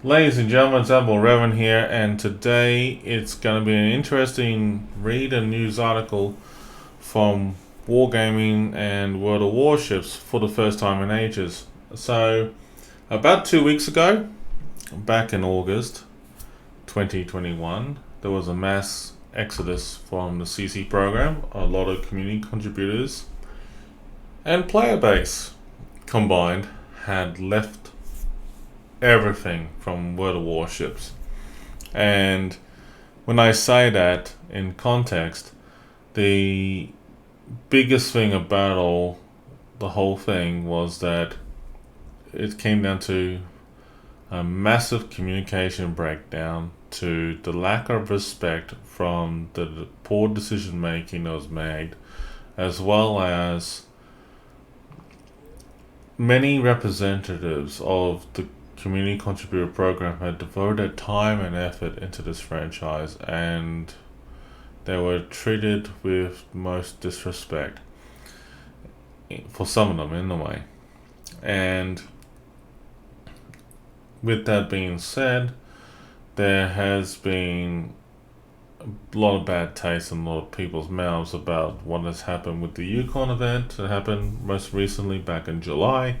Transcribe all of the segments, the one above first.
Ladies and gentlemen, it's Admiral Revan here, and today it's going to be an interesting read and news article from Wargaming and World of Warships for the first time in ages. So, about 2 weeks ago, back in August 2021, there was a mass exodus from the CC program. A lot of community contributors and player base combined had left everything from World of Warships. And when I say that in context, the biggest thing about the whole thing was that it came down to a massive communication breakdown, to the lack of respect from the poor decision making that was made, as well as many representatives of the community contributor program had devoted time and effort into this franchise, and they were treated with most disrespect for some of them in a way. And with that being said, there has been a lot of bad taste in a lot of people's mouths about what has happened with the Yukon event that happened most recently back in July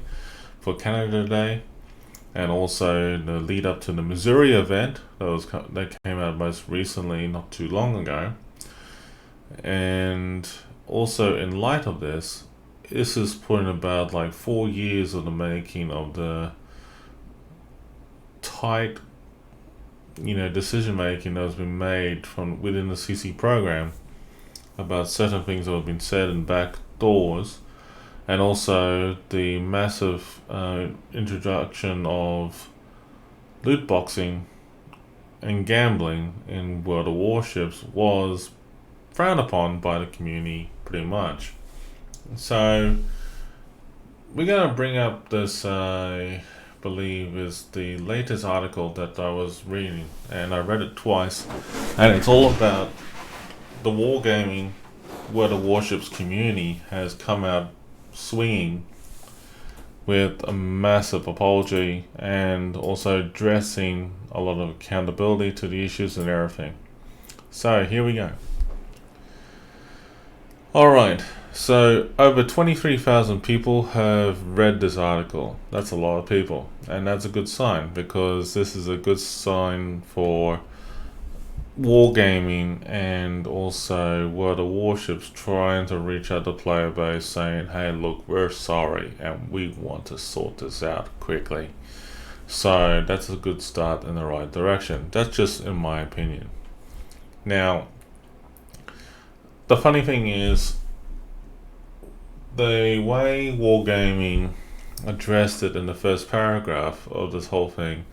for Canada Day, and also the lead up to the Missouri event that came out most recently, not too long ago. And also, in light of this is putting about like 4 years of the making of the tight, decision making that has been made from within the CC program about certain things that have been said in back doors, and also the massive introduction of loot boxing and gambling in World of Warships was frowned upon by the community pretty much. So we're going to bring up this, I believe, is the latest article that I was reading, and I read it twice, and it's all about the Wargaming World of Warships community has come out swinging with a massive apology and also addressing a lot of accountability to the issues and everything. So here we go. Alright, so over 23,000 people have read this article. That's a lot of people, and that's a good sign, because this is a good sign for Wargaming and also World of Warships trying to reach out to player base saying, hey, look, we're sorry and we want to sort this out quickly. So that's a good start in the right direction. That's just in my opinion. Now, the funny thing is, the way Wargaming addressed it in the first paragraph of this whole thing,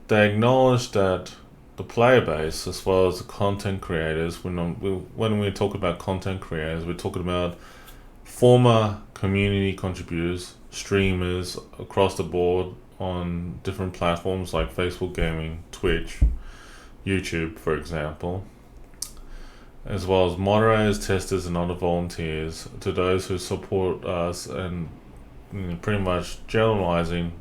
they acknowledged that the player base, as well as the content creators, when we talk about content creators, we're talking about former community contributors, streamers across the board on different platforms like Facebook Gaming, Twitch, YouTube, for example, as well as moderators, testers, and other volunteers, to those who support us, and pretty much generalizing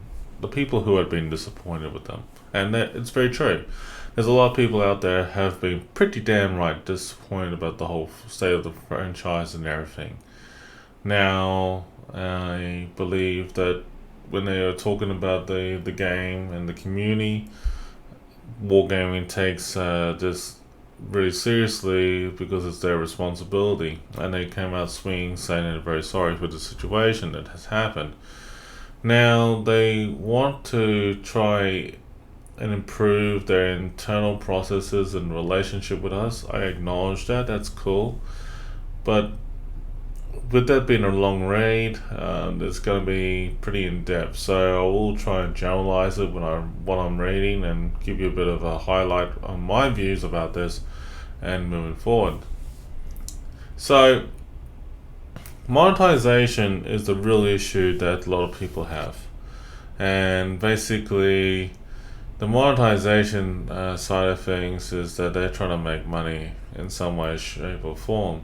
the people who had been disappointed with them. And that it's very true. There's a lot of people out there have been pretty damn right disappointed about the whole state of the franchise and everything. Now, I believe that when they are talking about the game and the community, Wargaming takes this really seriously because it's their responsibility, and they came out swinging saying they're very sorry for the situation that has happened. Now, they want to try and improve their internal processes and relationship with us. I acknowledge that. That's cool. But with that being a long read, it's going to be pretty in depth. So I will try and generalize it what I'm reading and give you a bit of a highlight on my views about this and moving forward. So monetization is the real issue that a lot of people have, and basically the monetization side of things is that they're trying to make money in some way, shape, or form.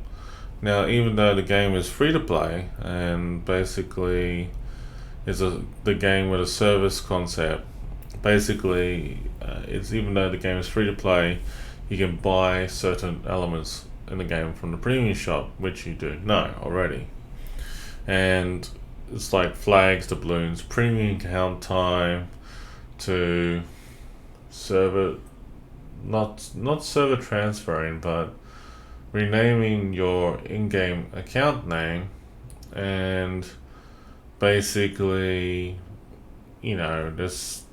Now, even though the game is free to play and basically is the game with a service concept, basically, it's even though the game is free to play, you can buy certain elements in the game from the premium shop, which you do know already. And it's like flags to balloons, premium count time to server, not server transferring, but renaming your in-game account name, and basically, there's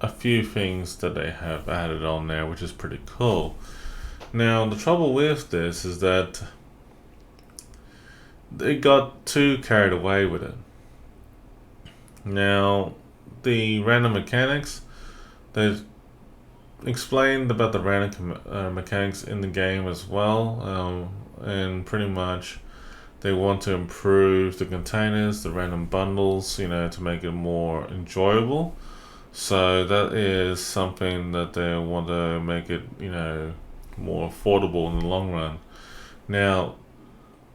a few things that they have added on there, which is pretty cool. Now, the trouble with this is that they got too carried away with it. Now, the random mechanics, they've explained about the random mechanics in the game as well, and pretty much they want to improve the containers, the random bundles, to make it more enjoyable. So that is something that they want to make it, more affordable in the long run. Now,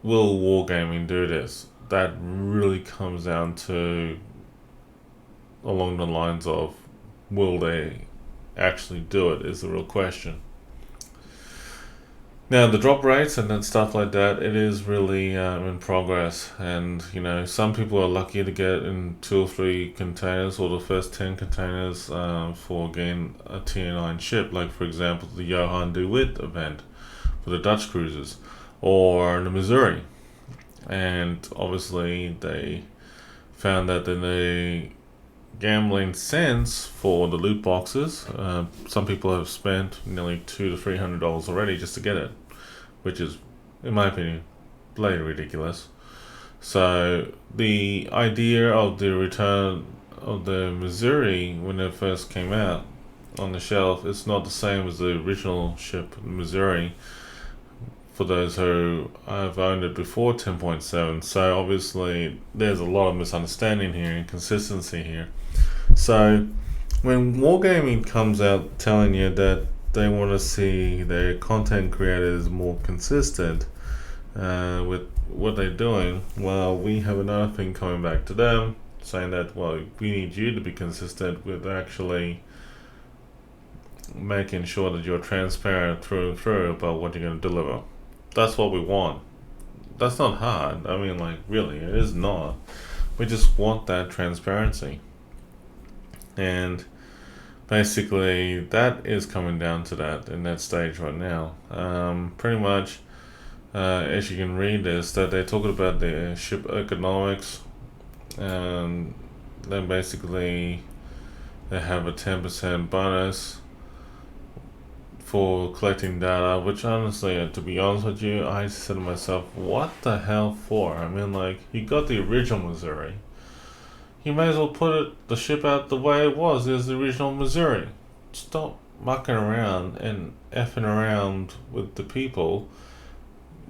will Wargaming do this? That really comes down to along the lines of, will they actually do it, is the real question. Now, the drop rates and then stuff like that, it is really in progress. And, some people are lucky to get in 2 or 3 containers, or the first 10 containers for getting a tier 9 ship. Like, for example, the Johan de Witt event for the Dutch cruisers, or the Missouri. And obviously, they found that in the gambling sense for the loot boxes, some people have spent nearly $200 to $300 already just to get it, which is, in my opinion, bloody ridiculous. So the idea of the return of the Missouri when it first came out on the shelf, it's not the same as the original ship Missouri, for those who have owned it before 10.7. So obviously there's a lot of misunderstanding here, inconsistency here. So when Wargaming comes out telling you that they want to see their content creators more consistent with what they're doing, well, we have another thing coming back to them saying that, well, we need you to be consistent with actually making sure that you're transparent through and through about what you're going to deliver. That's what we want. That's not hard. I mean, really, it is not. We just want that transparency. And basically, that is coming down to that in that stage right now. Pretty much, as you can read this, that they're talking about the ship economics, and then basically they have a 10% bonus for collecting data, which honestly, to be honest with you, I said to myself, what the hell for? I mean, you got the original Missouri. You may as well put the ship out the way it was as the original Missouri. Stop mucking around and effing around with the people.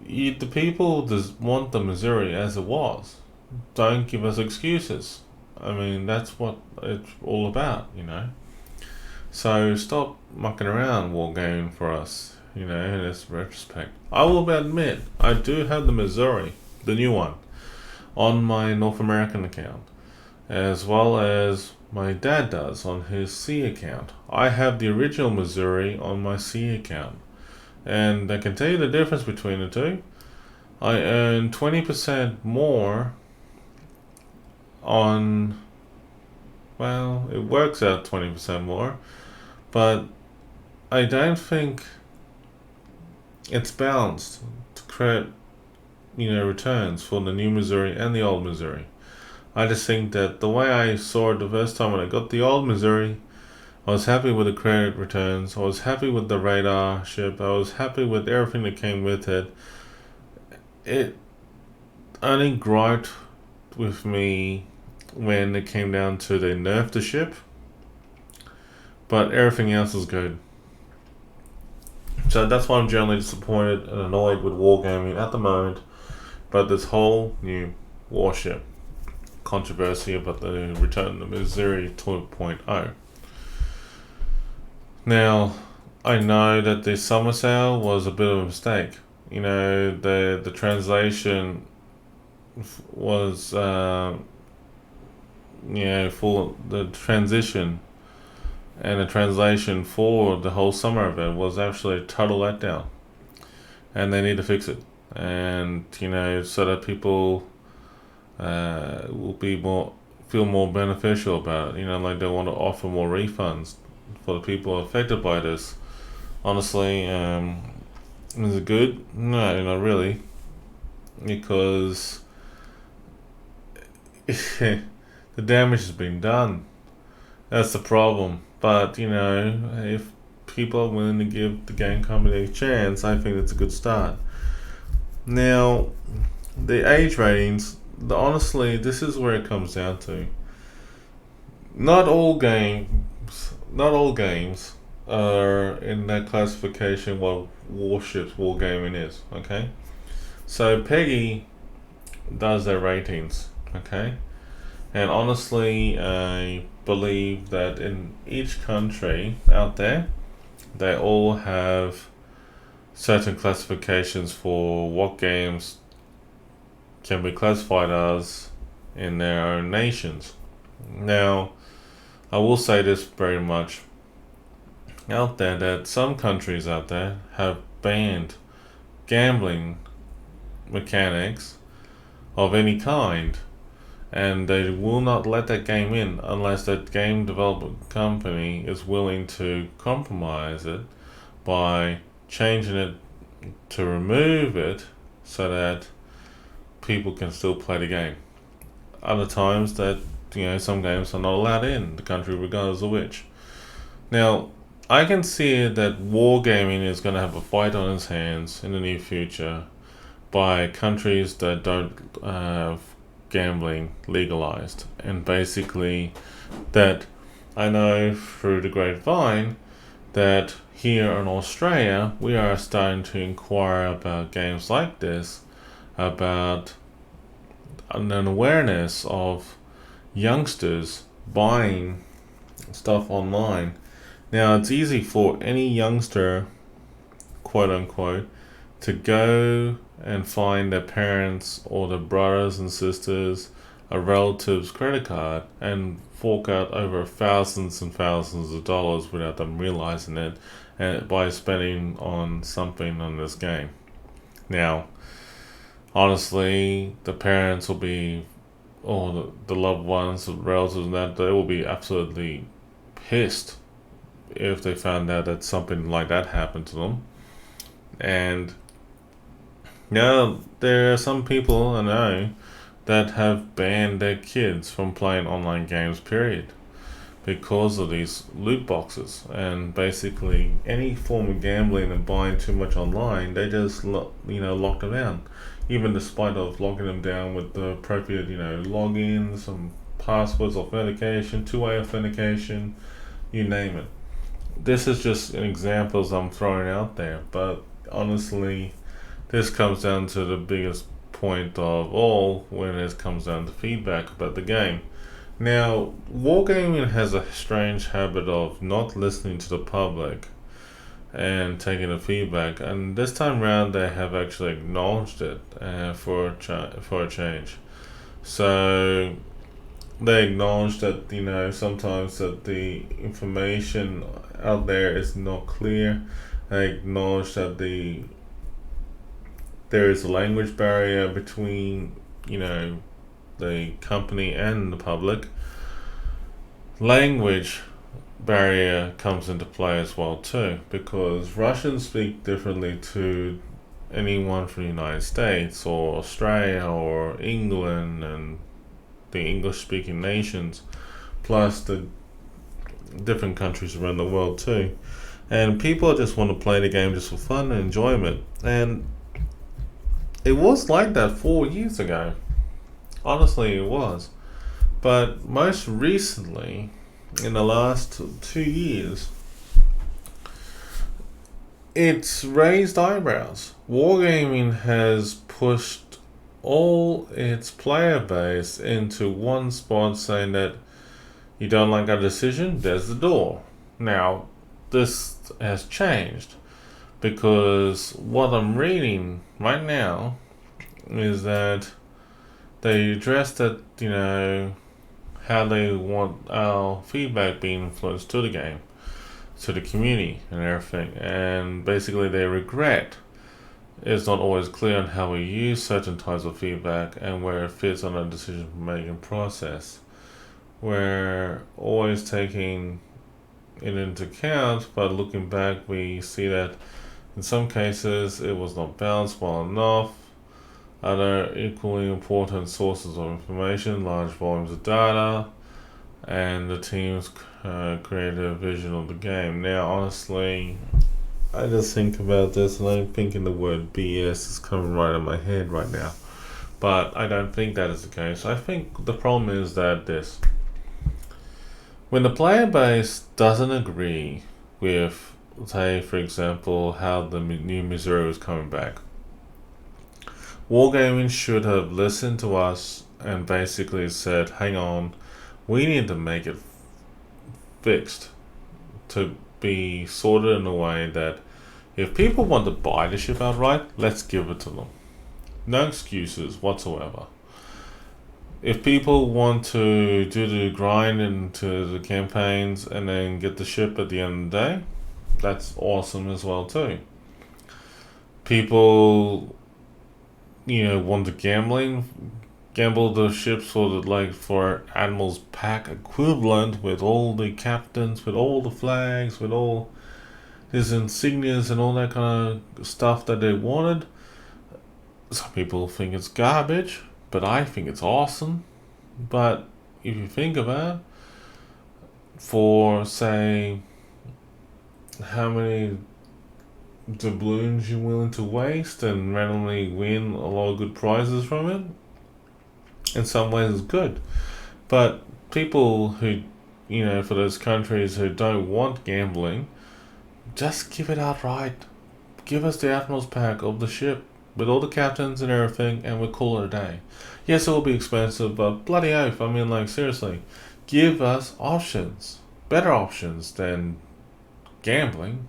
The people just want the Missouri as it was. Don't give us excuses. I mean, that's what it's all about, So stop mucking around Wargaming for us, in this retrospect. I will admit, I do have the Missouri, the new one, on my North American account, as well as my dad does on his C account. I have the original Missouri on my C account, and I can tell you the difference between the two. I earn 20% more on, well, it works out 20% more, but I don't think it's balanced to create, returns for the new Missouri and the old Missouri. I just think that the way I saw it the first time when I got the old Missouri, I was happy with the credit returns, I was happy with the radar ship, I was happy with everything that came with it. It only griped with me when it came down to they nerfed the ship, but everything else is good. So that's why I'm generally disappointed and annoyed with Wargaming at the moment about this whole new warship controversy about the return of the Missouri 2.0. Now, I know that the summer sale was a bit of a mistake. The translation was, for the transition and the translation for the whole summer event was actually a total letdown, and they need to fix it. And so that people will be more feel more beneficial about it. Like they want to offer more refunds for the people affected by this. Honestly, is it good? No, not really, because the damage has been done. That's the problem. But if people are willing to give the game company a chance, I think it's a good start. Now, the age ratings. Honestly, this is where it comes down to. Not all games are in that classification what Warships Wargaming is. Okay, so Peggy does their ratings. Okay, and honestly, I believe that in each country out there, they all have certain classifications for what games can be classified as in their own nations. Now, I will say this very much out there, that some countries out there have banned gambling mechanics of any kind, and they will not let that game in unless that game development company is willing to compromise it by changing it to remove it so that people can still play the game. Other times that some games are not allowed in the country regardless of which. Now, I can see that wargaming is going to have a fight on its hands in the near future by countries that don't have gambling legalized, and basically that I know through the grapevine that here in Australia we are starting to inquire about games like this, about an awareness of youngsters buying stuff online. Now, it's easy for any youngster, quote unquote, to go and find their parents or their brothers and sisters, a relative's credit card, and fork out over thousands and thousands of dollars without them realizing it, and by spending on something on this game. Now, honestly, the parents will be, or the loved ones, the relatives, and that they will be absolutely pissed if they found out that something like that happened to them. And now there are some people I know that have banned their kids from playing online games, period, because of these loot boxes. And basically any form of gambling and buying too much online, they just lock them down, even despite of locking them down with the appropriate logins, some passwords, authentication, two-way authentication, you name it. This is just an examples I'm throwing out there, but honestly, this comes down to the biggest point of all when it comes down to feedback about the game. Now, Wargaming has a strange habit of not listening to the public and taking the feedback, and this time around they have actually acknowledged it for a change. So they acknowledge that sometimes that the information out there is not clear. They acknowledge that there is a language barrier between the company and the public. Language barrier comes into play as well too, because Russians speak differently to anyone from the United States or Australia or England and the English-speaking nations, plus the different countries around the world too. And people just want to play the game just for fun and enjoyment. And it was like that 4 years ago. Honestly, it was. But most recently, in the last 2 years, it's raised eyebrows. Wargaming has pushed all its player base into one spot, saying that you don't like our decision, there's the door. Now, this has changed, because what I'm reading right now is that they addressed that, how they want our feedback being influenced to the game. to the community and everything, and basically their regret is not always clear on how we use certain types of feedback and where it fits on a decision making process. We're always taking it into account, but looking back we see that in some cases it was not balanced well enough. Other equally important sources of information, large volumes of data, and the team's creative vision of the game. Now, honestly, I just think about this and I'm thinking the word BS is coming right in my head right now. But I don't think that is the case. I think the problem is that when the player base doesn't agree with, say, for example, how the new Missouri was coming back, Wargaming should have listened to us and basically said, hang on, we need to make it fixed to be sorted in a way that if people want to buy the ship outright, let's give it to them. No excuses whatsoever. If people want to do the grind into the campaigns and then get the ship at the end of the day, that's awesome as well too. People, want to gamble the ships for Admiral's pack equivalent with all the captains, with all the flags, with all his insignias and all that kind of stuff that they wanted. Some people think it's garbage, but I think it's awesome. But if you think about it, for say how many doubloons you're willing to waste and randomly win a lot of good prizes from it, in some ways it's good. But people who, for those countries who don't want gambling, just give it outright. Give us the Admiral's pack of the ship with all the captains and everything, and we'll call it a day. Yes, it will be expensive, but bloody oath, seriously, give us options, better options than gambling.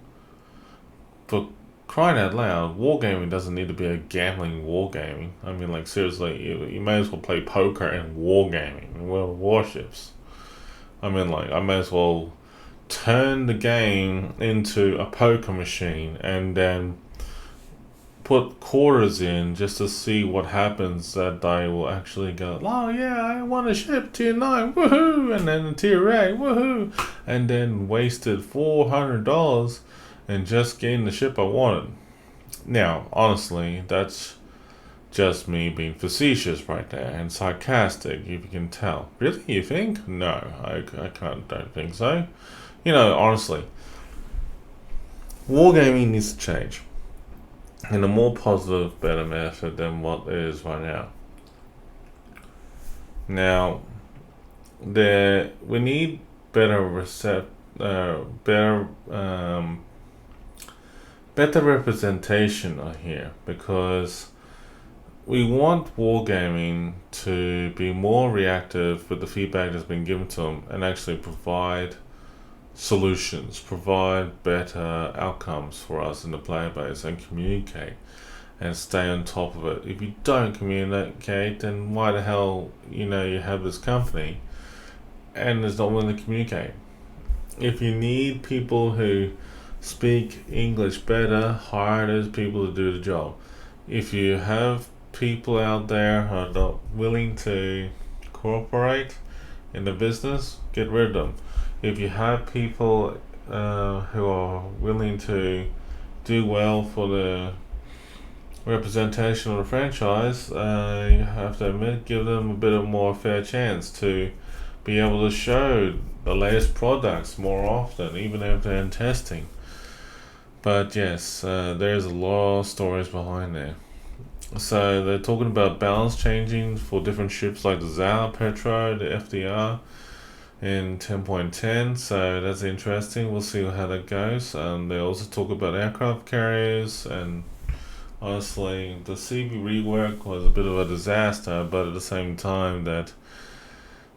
For crying out loud, wargaming doesn't need to be a gambling wargaming. Seriously, you may as well play poker and wargaming. Well, warships. I may as well turn the game into a poker machine and then put quarters in just to see what happens, that they will actually go, oh yeah, I won a ship, tier 9, woohoo, and then tier 8, woohoo, and then wasted $400 and just getting the ship I wanted. Now, honestly, that's just me being facetious right there and sarcastic, if you can tell. Really, you think? No, I don't think so. Honestly, wargaming needs to change in a more positive, better method than what it is right now. Now, we need better representation here, because we want wargaming to be more reactive with the feedback that's been given to them and actually provide solutions, provide better outcomes for us in the player base, and communicate and stay on top of it. If you don't communicate, then why the hell you have this company and it's not willing to communicate? If you need people who speak English better, hire those people to do the job. If you have people out there who are not willing to cooperate in the business, get rid of them. If you have people who are willing to do well for the representation of the franchise, you have to admit, give them a bit of more fair chance to be able to show the latest products more often, even if they're in testing. But yes, there's a lot of stories behind there. So they're talking about balance changing for different ships like the Zao, Petro, the FDR in 10.10, so that's interesting. We'll see how that goes. They also talk about aircraft carriers, and honestly, the CB rework was a bit of a disaster, but at the same time, that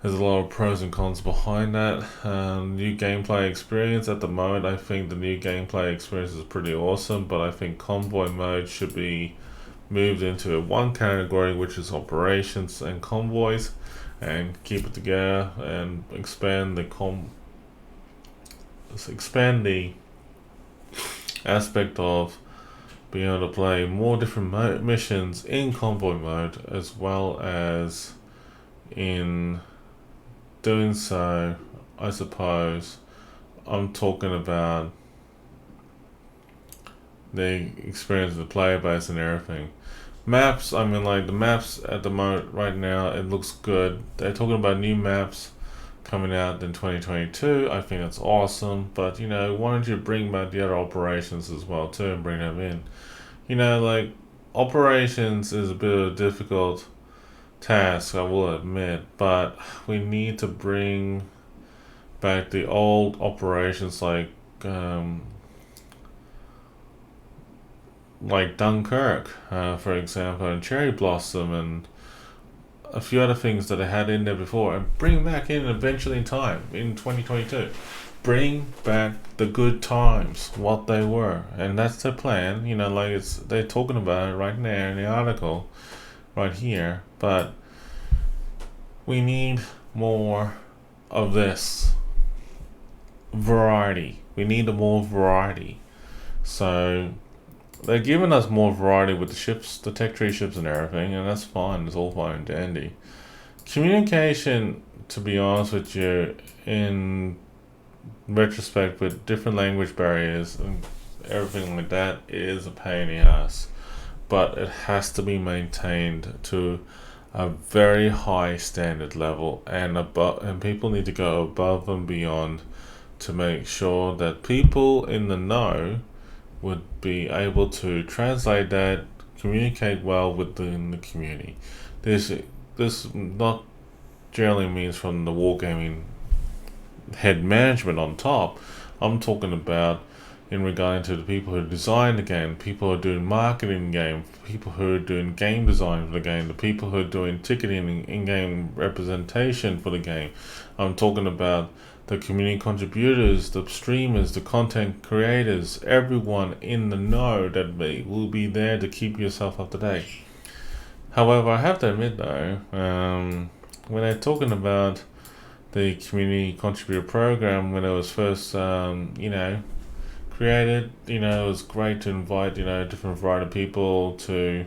there's a lot of pros and cons behind that. New gameplay experience. At the moment, I think the new gameplay experience is pretty awesome, but I think convoy mode should be moved into one category, which is operations and convoys, and keep it together and expand the expand the aspect of being able to play more different missions in convoy mode, as well as in doing so, I suppose I'm talking about the experience of the player base and everything. Maps, I mean, like the maps at the moment right now, it looks good. They're talking about new maps coming out in 2022. I think that's awesome, but why don't you bring back the other operations as well too and bring them in? Like operations is a bit of a difficult task, I will admit, but we need to bring back the old operations like Dunkirk, for example, and Cherry Blossom, and a few other things that I had in there before, and bring back in eventually in time in 2022. Bring back the good times, what they were, and that's the plan. They're talking about it right now in the article, right here. But we need more of this variety. We need more variety. So they're giving us more variety with the ships, the tech tree ships and everything, and that's fine. It's all fine and dandy. Communication, to be honest with you, in retrospect, with different language barriers and everything like that, is a pain in the ass. But it has to be maintained to a very high standard level, and people need to go above and beyond to make sure that people in the know would be able to translate that, communicate well within the community. This not generally means from the Wargaming head management on top. I'm talking about in regard to the people who design the game, people who are doing marketing in the game, people who are doing game design for the game, the people who are doing ticketing, in-game representation for the game. I'm talking about the community contributors, the streamers, the content creators, everyone in the know that will be there to keep yourself up to date. However, I have to admit though, when they're talking about the community contributor program, when it was first, created, it was great to invite, different variety of people to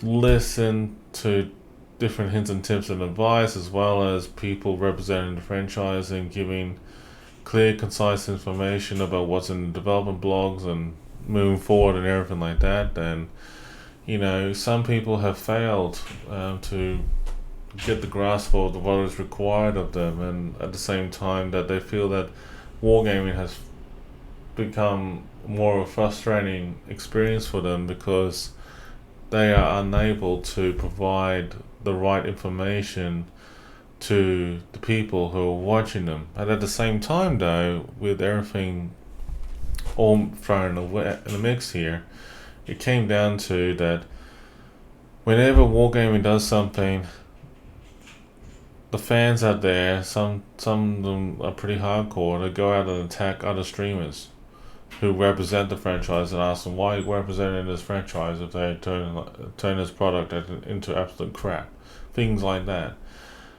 listen to different hints and tips and advice, as well as people representing the franchise and giving clear, concise information about what's in the development blogs and moving forward and everything like that. And some people have failed to get the grasp of what is required of them, and at the same time that they feel that wargaming has become more of a frustrating experience for them because they are unable to provide the right information to the people who are watching them. And at the same time though, with everything all thrown in the mix here, it came down to that whenever Wargaming does something, the fans out there, some of them are pretty hardcore, they go out and attack other streamers who represent the franchise and ask them why are you representing this franchise if they turn this product into absolute crap. Things like that.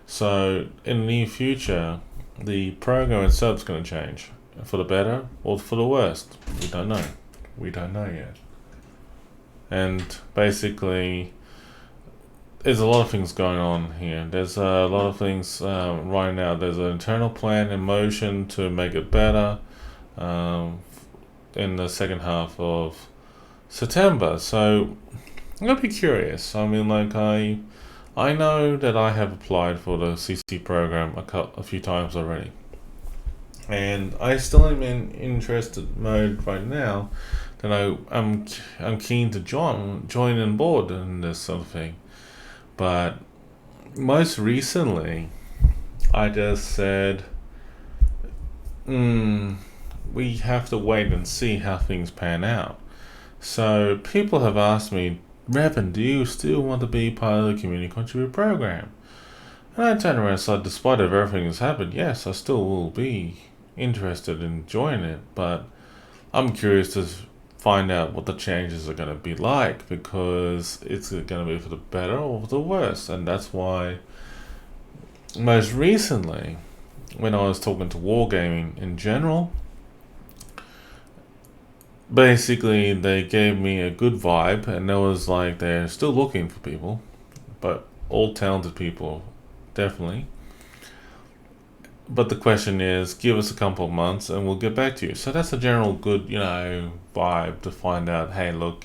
So in the near future, the program itself is going to change for the better or for the worst. We don't know. We don't know yet. And basically, there's a lot of things going on here. There's a lot of things right now. There's an internal plan in motion to make it better in the second half of September. So I'm going to be curious. I mean, like I know that I have applied for the CC program a few times already, and I still am in interested mode right now. That I'm keen to join on board in this sort of thing. But most recently, I just said, we have to wait and see how things pan out. So people have asked me, Revan, do you still want to be part of the community contributor program? And I turned around and said, despite of everything that's happened, yes, I still will be interested in joining it, but I'm curious to find out what the changes are going to be like, because it's going to be for the better or for the worse. And that's why most recently when I was talking to Wargaming in general, basically they gave me a good vibe, and it was like they're still looking for people, but all talented people, definitely. But the question is, give us a couple of months and we'll get back to you. So that's a general good, vibe to find out, hey, look,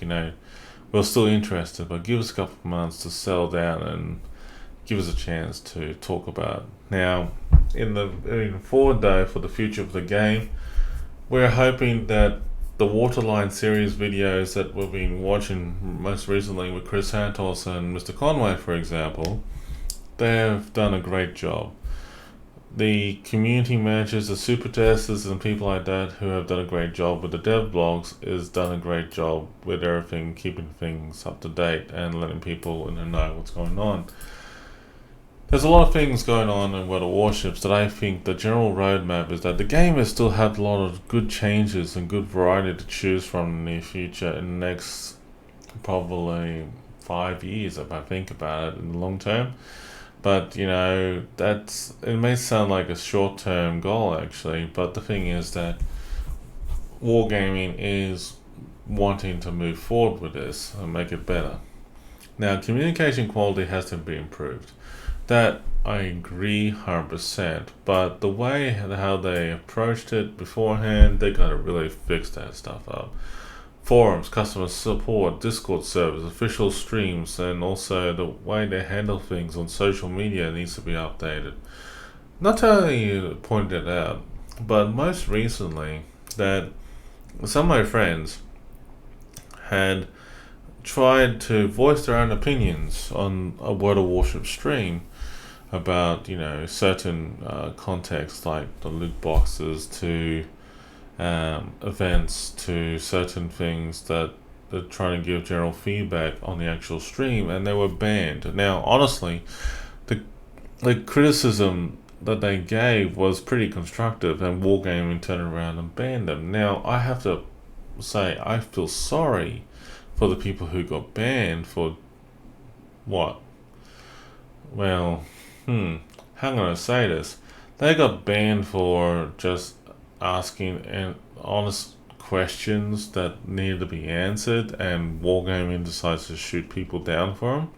we're still interested, but give us a couple of months to settle down and give us a chance to talk about it. Now, in forward though, for the future of the game, we're hoping that the Waterline series videos that we've been watching most recently with Chris Santos and Mr. Conway, for example, they've done a great job. The community managers, the super testers, and people like that who have done a great job with the dev blogs is done a great job with everything, keeping things up to date and letting people know what's going on. There's a lot of things going on in World of Warships that I think the general roadmap is that the game has still had a lot of good changes and good variety to choose from in the near future in the next probably 5 years if I think about it in the long term. But it may sound like a short-term goal actually, but the thing is that Wargaming is wanting to move forward with this and make it better. Now, communication quality has to be improved. That I agree 100%, but the way how they approached it beforehand, they gotta really fix that stuff up. Forums, customer support, Discord servers, official streams, and also the way they handle things on social media needs to be updated. Not only pointed out, but most recently that some of my friends had tried to voice their own opinions on a World of Warship stream about certain contexts like the loot boxes to events to certain things that they're trying to give general feedback on the actual stream, and they were banned. Now, honestly, the criticism that they gave was pretty constructive, and Wargaming turned around and banned them. Now, I have to say, I feel sorry for the people who got banned for what? Well, how am I going to say this? They got banned for just asking honest questions that needed to be answered, and Wargaming decides to shoot people down for them.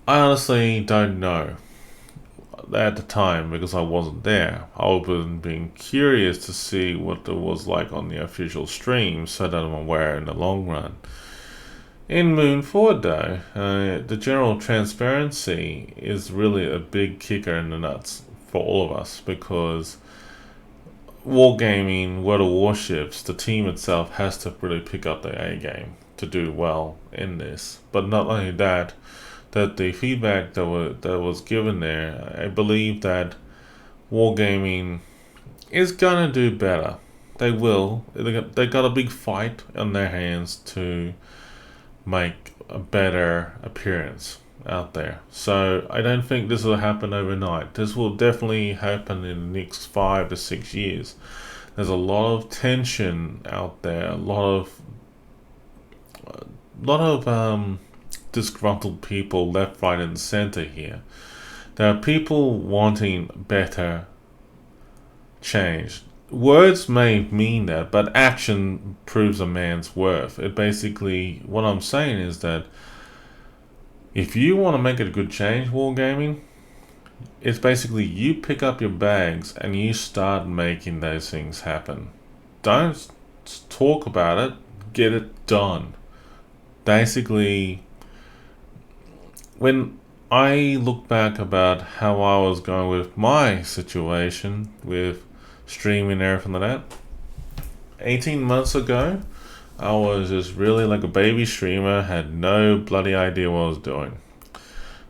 I honestly don't know at the time because I wasn't there. I would have been curious to see what it was like on the official stream so that I'm aware in the long run. In moving forward though, the general transparency is really a big kicker in the nuts for all of us, because Wargaming, World of Warships, the team itself has to really pick up the A game to do well in this. But not only that the feedback that was given there, I believe that Wargaming is gonna do better. They will. They got a big fight on their hands to make a better appearance out there. So I don't think this will happen overnight. This will definitely happen in the next 5 to 6 years. There's a lot of tension out there, a lot of disgruntled people left, right, and center here. There are people wanting better change. Words may mean that, but action proves a man's worth. It basically, what I'm saying is that if you want to make it a good change, Wargaming, it's basically you pick up your bags and you start making those things happen. Don't talk about it, get it done. Basically, when I look back about how I was going with my situation with streaming and everything like that, 18 months ago, I was just really like a baby streamer, had no bloody idea what I was doing.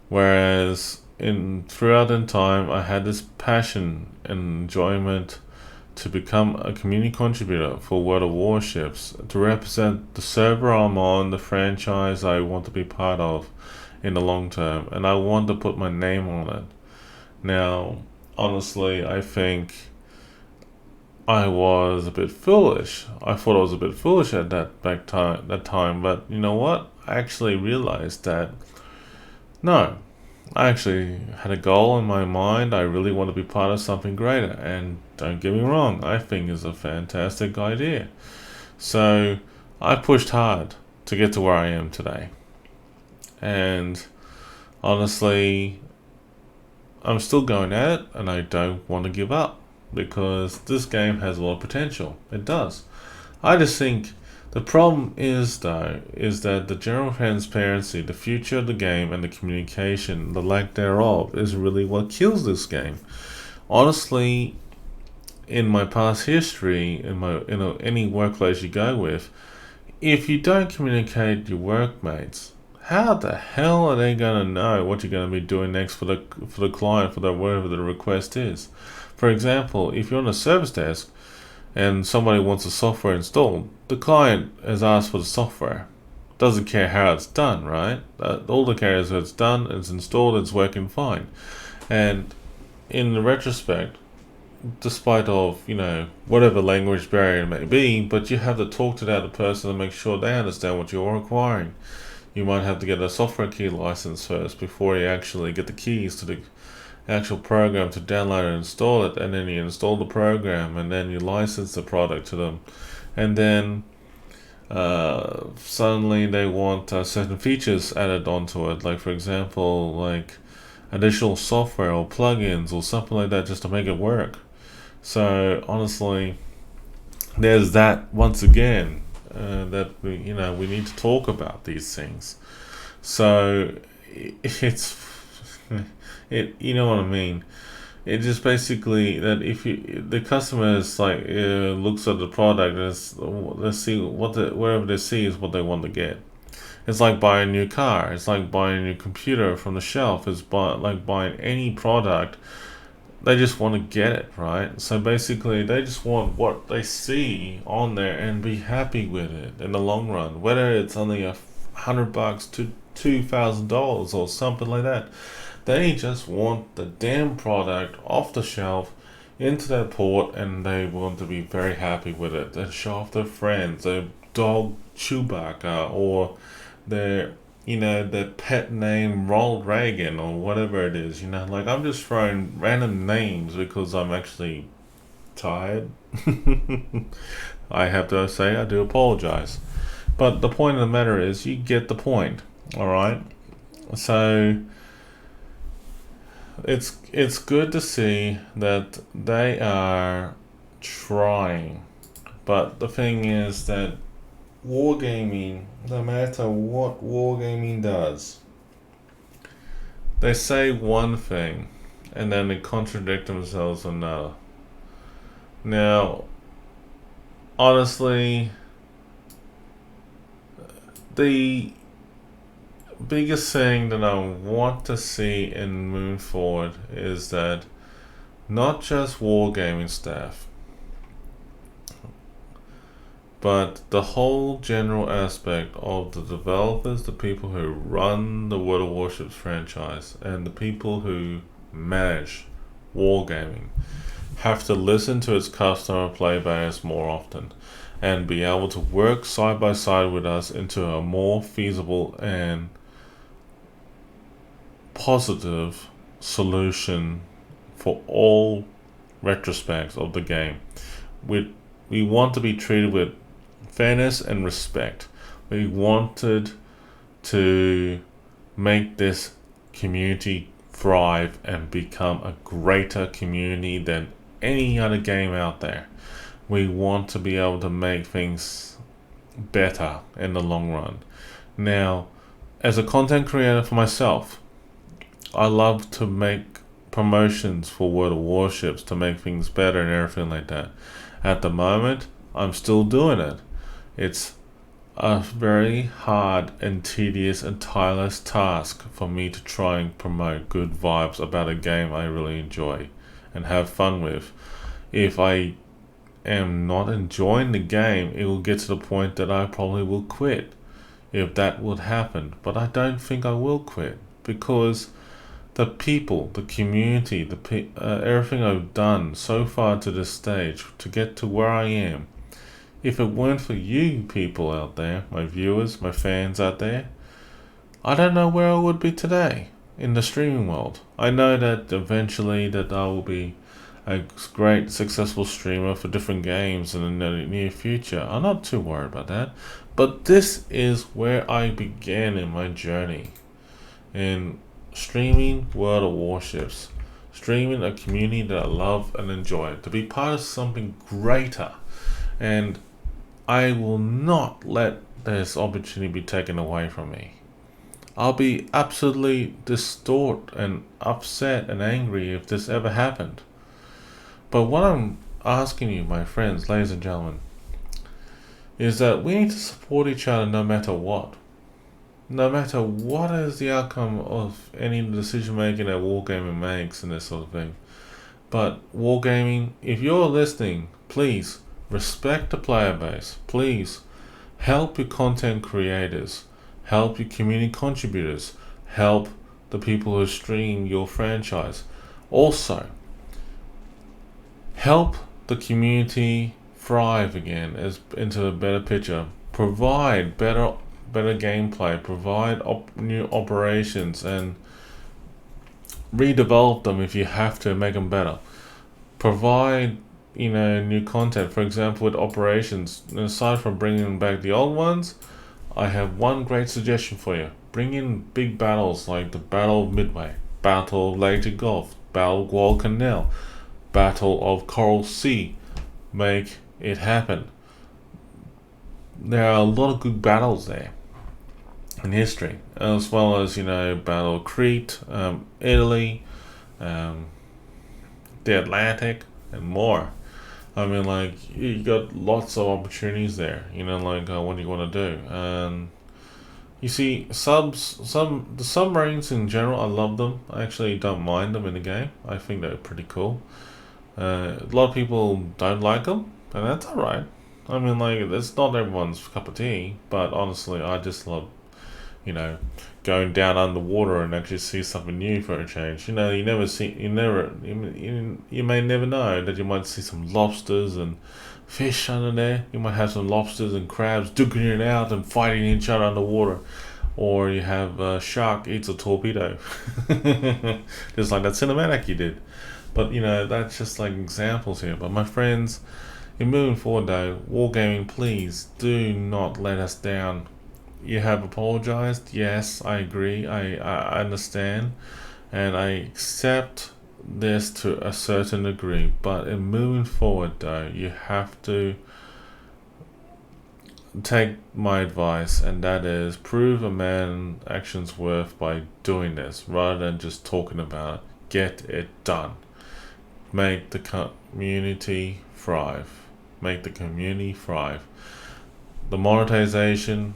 Whereas throughout the time, I had this passion and enjoyment to become a community contributor for World of Warships, to represent the server I'm on, the franchise I want to be part of in the long term, and I want to put my name on it. Now, honestly, I think I was a bit foolish. I thought I was a bit foolish at that time, but you know what? I actually realized that no, I actually had a goal in my mind. I really want to be part of something greater. And don't get me wrong, I think it's a fantastic idea. So I pushed hard to get to where I am today. And honestly, I'm still going at it and I don't want to give up because this game has a lot of potential. It does. I just think the problem is, though, is that the general transparency, the future of the game, and the communication, the lack thereof, is really what kills this game. Honestly, in my past history, any workplace you go with, if you don't communicate with your workmates, how the hell are they gonna know what you're gonna be doing next for the client for the whatever the request is? For example, if you're on a service desk and somebody wants the software installed, the client has asked for the software. Doesn't care how it's done, right? All the care is it's done, it's installed, it's working fine. And in the retrospect, despite of whatever language barrier it may be, but you have to talk to the other person and make sure they understand what you're requiring. You might have to get a software key license first before you actually get the keys to the actual program to download and install it, and then you install the program and then you license the product to them, and then suddenly they want certain features added onto it, like for example like additional software or plugins or something like that just to make it work. So honestly, there's that once again, that we need to talk about these things. So it's you know what I mean. It just basically that if the customer is like looks at the product and let's see whatever they see is what they want to get. It's like buying a new car. It's like buying a new computer from the shelf. It's like buying any product. They just want to get it, right? So basically, they just want what they see on there and be happy with it in the long run. Whether it's only $100 to $2,000 or something like that, they just want the damn product off the shelf into their port, and they want to be very happy with it. They show off their friends, their dog Chewbacca, or their pet name Ronald Reagan or whatever it is. Like I'm just throwing random names because I'm actually tired. I have to say I do apologize. But the point of the matter is you get the point. Alright? So it's good to see that they are trying. But the thing is that wargaming, no matter what wargaming does, they say one thing and then they contradict themselves another. Now, honestly, the biggest thing that I want to see and move forward is that not just wargaming staff, but the whole general aspect of the developers, the people who run the World of Warships franchise, and the people who manage wargaming have to listen to its customer play base more often and be able to work side by side with us into a more feasible and positive solution for all retrospects of the game. We want to be treated with fairness and respect. We wanted to make this community thrive and become a greater community than any other game out there. We want to be able to make things better in the long run. Now, as a content creator for myself, I love to make promotions for World of Warships to make things better and everything like that. At the moment, I'm still doing it. It's a very hard and tedious and tireless task for me to try and promote good vibes about a game I really enjoy and have fun with. If I am not enjoying the game, it will get to the point that I probably will quit. If that would happen. But I don't think I will quit because the people, the community, everything I've done so far to this stage to get to where I am, if it weren't for you people out there, my viewers, my fans out there, I don't know where I would be today. in the streaming world. I know that eventually that I will be a great successful streamer for different games in the near future. I'm not too worried about that. But this is where I began in my journey in streaming World of Warships. Streaming a community that I love and enjoy. To be part of something greater. And I will not let this opportunity be taken away from me. I'll be absolutely distraught and upset and angry if this ever happened. But what I'm asking you, my friends, ladies and gentlemen, is that we need to support each other no matter what. No matter what is the outcome of any decision making that Wargaming makes and this sort of thing. But Wargaming, if you're listening, please respect the player base. Please help your content creators. Help your community contributors. Help the people who stream your franchise. Also, help the community thrive again as into a better picture. Provide better gameplay. Provide new operations and redevelop them if you have to, make them better. Provide new content. For example, with operations, aside from bringing back the old ones, I have one great suggestion for you. Bring in big battles like the Battle of Midway, Battle of Leyte Gulf, Battle of Guadalcanal, Battle of Coral Sea. Make it happen. There are a lot of good battles there in history, as well as Battle of Crete, Italy, the Atlantic, and more. I mean, like, you got lots of opportunities there. What do you want to do? And you see, the submarines in general, I love them. I actually don't mind them in the game. I think they're pretty cool. A lot of people don't like them, and that's alright. I mean, like, it's not everyone's cup of tea, but honestly, I just love, going down underwater and actually see something new for a change. You may never know that you might see some lobsters and fish under there. You might have some lobsters and crabs duking it out and fighting each other underwater. Or you have a shark eats a torpedo. Just like that cinematic you did. But, that's just like examples here. But my friends, in moving forward though, Wargaming, please do not let us down. You have apologized. Yes, I agree. I understand. And I accept this to a certain degree. But in moving forward though, you have to take my advice, and that is prove a man's actions worth by doing this rather than just talking about it. Get it done. Make the community thrive. Make the community thrive. The monetization,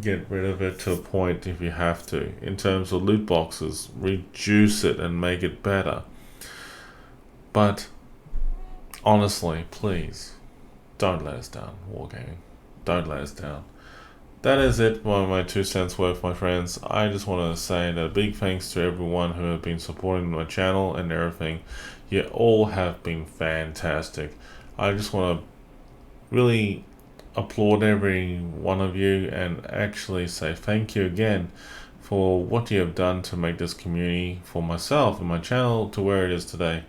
get rid of it to a point if you have to. In terms of loot boxes, reduce it and make it better. But honestly, please, don't let us down, Wargaming. Don't let us down. That is it for my 2 cents worth, my friends. I just want to say that a big thanks to everyone who have been supporting my channel and everything. You all have been fantastic. I just want to really applaud every one of you and actually say thank you again for what you have done to make this community, for myself and my channel, to where it is today.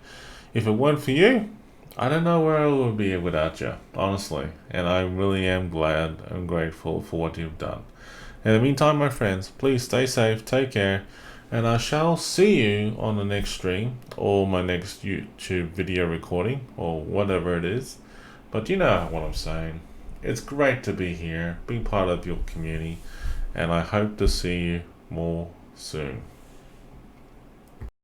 If it weren't for you, I don't know where I would be without you, honestly. And I really am glad and grateful for what you've done. In the meantime, my friends, please stay safe, take care, and I shall see you on the next stream or my next YouTube video recording or whatever it is. But you know what I'm saying. It's great to be here, be part of your community, and I hope to see you more soon.